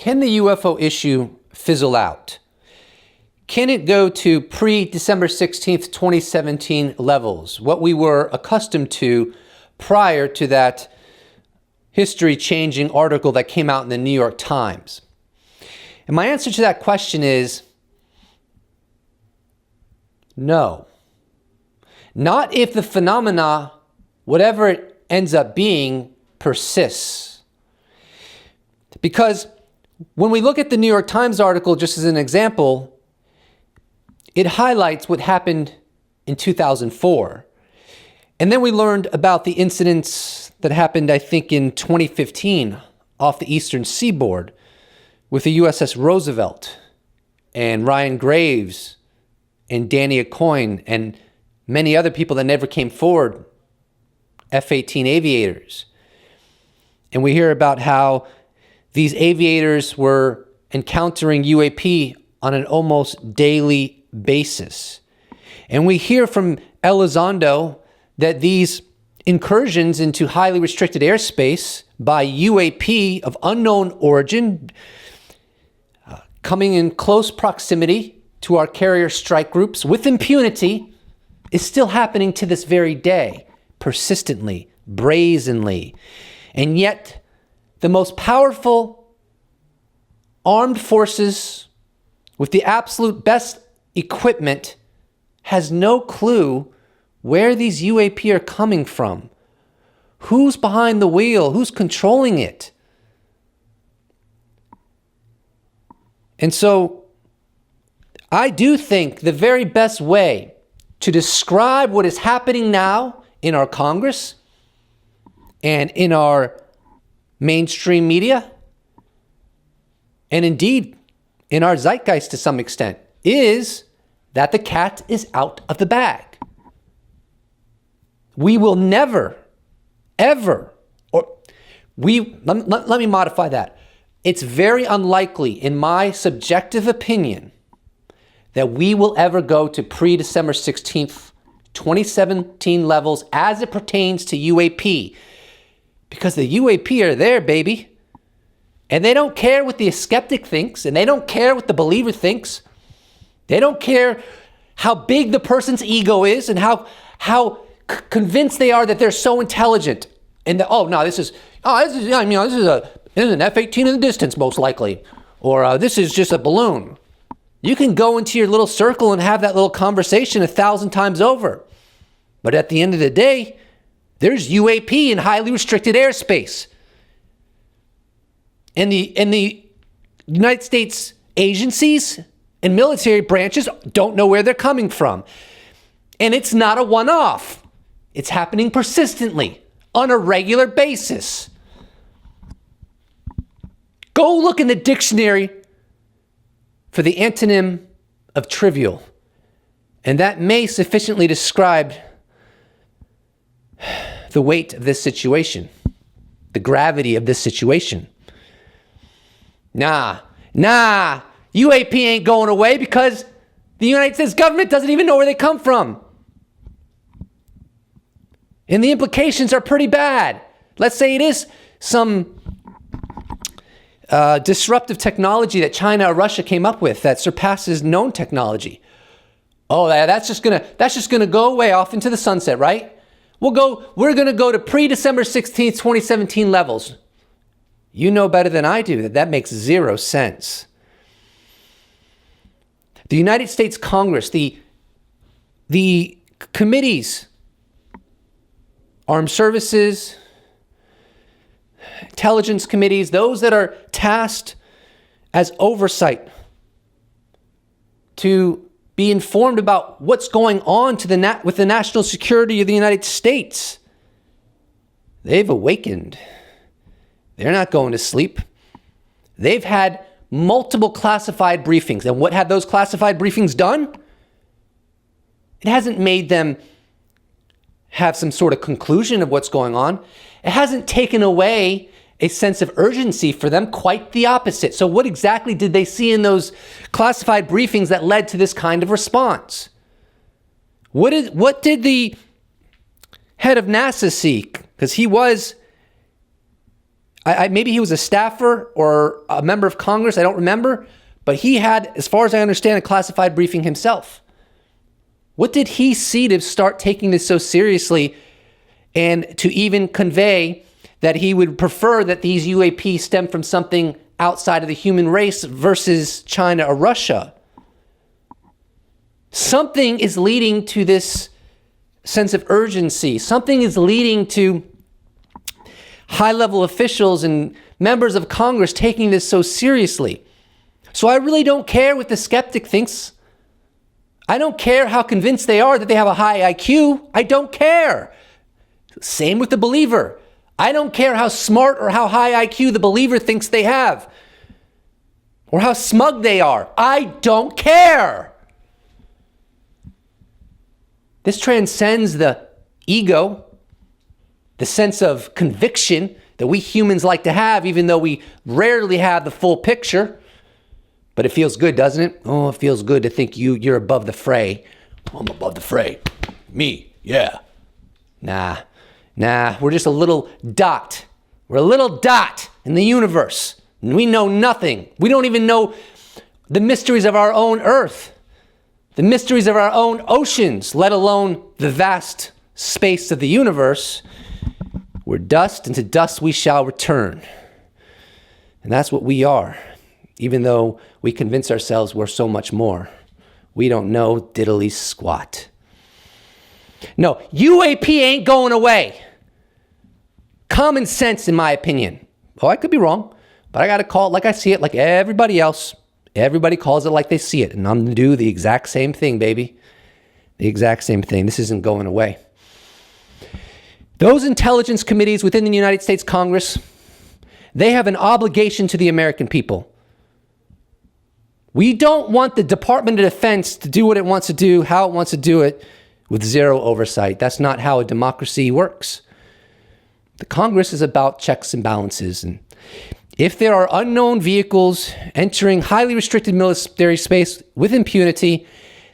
Can the UFO issue fizzle out? Can it go to pre-December 16th, 2017 levels, what we were accustomed to prior to that history-changing article that came out in the New York Times? And my answer to that question is no. Not if the phenomena, whatever it ends up being, persists. Because when we look at the New York Times article, just as an example, it highlights what happened in 2004. And then we learned about the incidents that happened, I think, in 2015 off the eastern seaboard with the USS Roosevelt and Ryan Graves and Danny Acoin and many other people that never came forward, F-18 aviators. And we hear about how these aviators were encountering UAP on an almost daily basis. And we hear from Elizondo that these incursions into highly restricted airspace by UAP of unknown origin, coming in close proximity to our carrier strike groups with impunity, is still happening to this very day, persistently, brazenly. And yet, the most powerful armed forces with the absolute best equipment has no clue where these UAP are coming from. Who's behind the wheel? Who's controlling it? And so I do think the very best way to describe what is happening now in our Congress and in our mainstream media, and indeed in our zeitgeist to some extent, is that the cat is out of the bag. We will never, ever, let me modify that. It's very unlikely, in my subjective opinion, that we will ever go to pre-December 16th, 2017 levels as it pertains to UAP. Because the UAP are there, baby. And they don't care what the skeptic thinks, and they don't care what the believer thinks. They don't care how big the person's ego is and how convinced they are that they're so intelligent. And this is an F-18 in the distance, most likely. Or this is just a balloon. You can go into your little circle and have that little conversation 1,000 times over. But at the end of the day, there's UAP in highly restricted airspace. And the United States agencies and military branches don't know where they're coming from. And it's not a one-off. It's happening persistently on a regular basis. Go look in the dictionary for the antonym of trivial, and that may sufficiently describe the weight of this situation, the gravity of this situation. Nah, UAP ain't going away because the United States government doesn't even know where they come from. And the implications are pretty bad. Let's say it is some disruptive technology that China or Russia came up with that surpasses known technology. Oh, that's just gonna go away off into the sunset, right? We're gonna go to pre-December 16th, 2017 levels. You know better than I do that makes zero sense. The United States Congress, the committees, armed services, intelligence committees, those that are tasked as oversight to be informed about what's going on with the national security of the United States, they've awakened. They're not going to sleep. They've had multiple classified briefings. And what have those classified briefings done? It hasn't made them have some sort of conclusion of what's going on. It hasn't taken away a sense of urgency for them, quite the opposite. So what exactly did they see in those classified briefings that led to this kind of response? What did the head of NASA see? Because he was Maybe he was a staffer or a member of Congress, I don't remember, but he had, as far as I understand, a classified briefing himself. What did he see to start taking this so seriously and to even convey that he would prefer that these UAPs stem from something outside of the human race versus China or Russia? Something is leading to this sense of urgency. Something is leading to high-level officials and members of Congress taking this so seriously. So I really don't care what the skeptic thinks. I don't care how convinced they are that they have a high IQ. I don't care. Same with the believer. I don't care how smart or how high IQ the believer thinks they have, or how smug they are. I don't care. This transcends the ego, the sense of conviction that we humans like to have, even though we rarely have the full picture. But it feels good, doesn't it? Oh, it feels good to think you're above the fray. I'm above the fray. Me, yeah. Nah, we're just a little dot. We're a little dot in the universe. And we know nothing. We don't even know the mysteries of our own earth, the mysteries of our own oceans, let alone the vast space of the universe. We're dust, and to dust we shall return. And that's what we are, even though we convince ourselves we're so much more. We don't know diddly squat. No, UAP ain't going away. Common sense, in my opinion. Oh, I could be wrong, but I got to call it like I see it, like everybody else. Everybody calls it like they see it, and I'm going to do the exact same thing, baby. The exact same thing. This isn't going away. Those intelligence committees within the United States Congress, they have an obligation to the American people. We don't want the Department of Defense to do what it wants to do, how it wants to do it, with zero oversight. That's not how a democracy works. The Congress is about checks and balances. And if there are unknown vehicles entering highly restricted military space with impunity,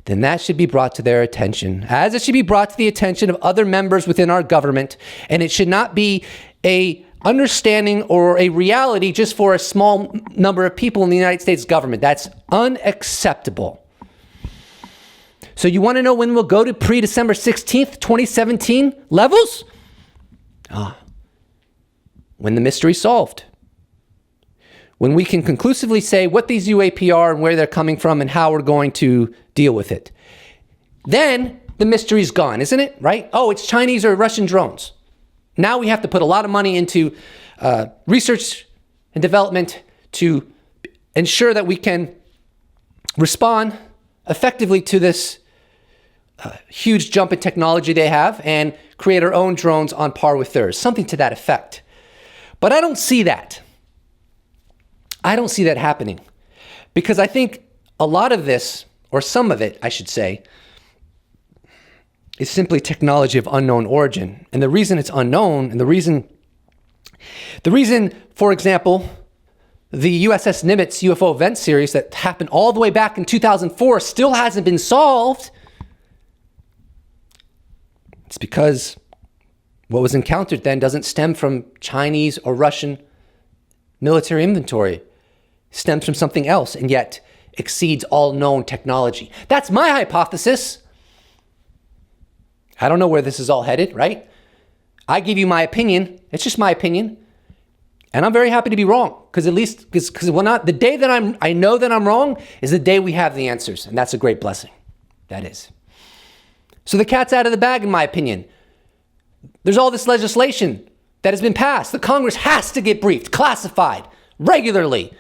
then that should be brought to their attention, as it should be brought to the attention of other members within our government. And it should not be a understanding or a reality just for a small number of people in the United States government. That's unacceptable. So you want to know when we'll go to pre-December 16th, 2017 levels? When the mystery's solved. When we can conclusively say what these UAP are and where they're coming from and how we're going to deal with it. Then the mystery's gone, isn't it? Right? Oh, it's Chinese or Russian drones. Now we have to put a lot of money into research and development to ensure that we can respond effectively to this huge jump in technology they have and create our own drones on par with theirs. Something to that effect. But I don't see that. I don't see that happening, because I think a lot of this, or some of it, I should say, is simply technology of unknown origin. And the reason it's unknown, and the reason, for example, the USS Nimitz UFO event series that happened all the way back in 2004 still hasn't been solved, it's because what was encountered then doesn't stem from Chinese or Russian military inventory. Stems from something else and yet exceeds all known technology. That's my hypothesis. I don't know where this is all headed, right? I give you my opinion. It's just my opinion. And I'm very happy to be wrong, because at least the day that I know that I'm wrong is the day we have the answers, and that's a great blessing. That is. So the cat's out of the bag, in my opinion. There's all this legislation that has been passed. The Congress has to get briefed, classified, regularly.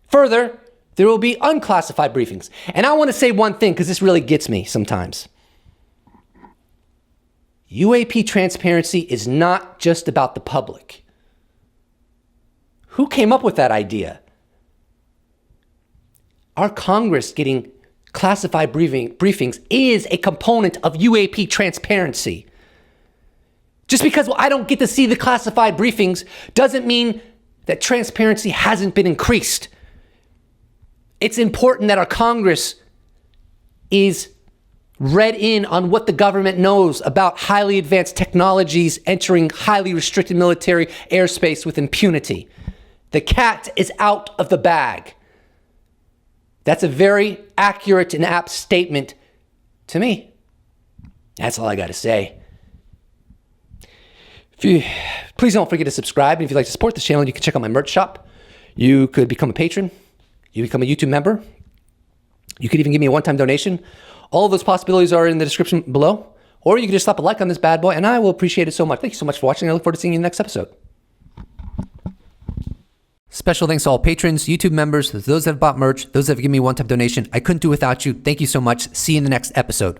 Further, there will be unclassified briefings. And I want to say one thing, because this really gets me sometimes. UAP transparency is not just about the public. Who came up with that idea? Our Congress getting classified briefings is a component of UAP transparency. Just because I don't get to see the classified briefings doesn't mean that transparency hasn't been increased. It's important that our Congress is read in on what the government knows about highly advanced technologies entering highly restricted military airspace with impunity. The cat is out of the bag. That's a very accurate and apt statement to me. That's all I got to say. Please don't forget to subscribe. And if you'd like to support this channel, you can check out my merch shop. You could become a patron. You become a YouTube member. You could even give me a one-time donation. All of those possibilities are in the description below. Or you can just slap a like on this bad boy, and I will appreciate it so much. Thank you so much for watching. I look forward to seeing you in the next episode. Special thanks to all patrons, YouTube members, those that have bought merch, those that have given me a one-time donation. I couldn't do without you. Thank you so much. See you in the next episode.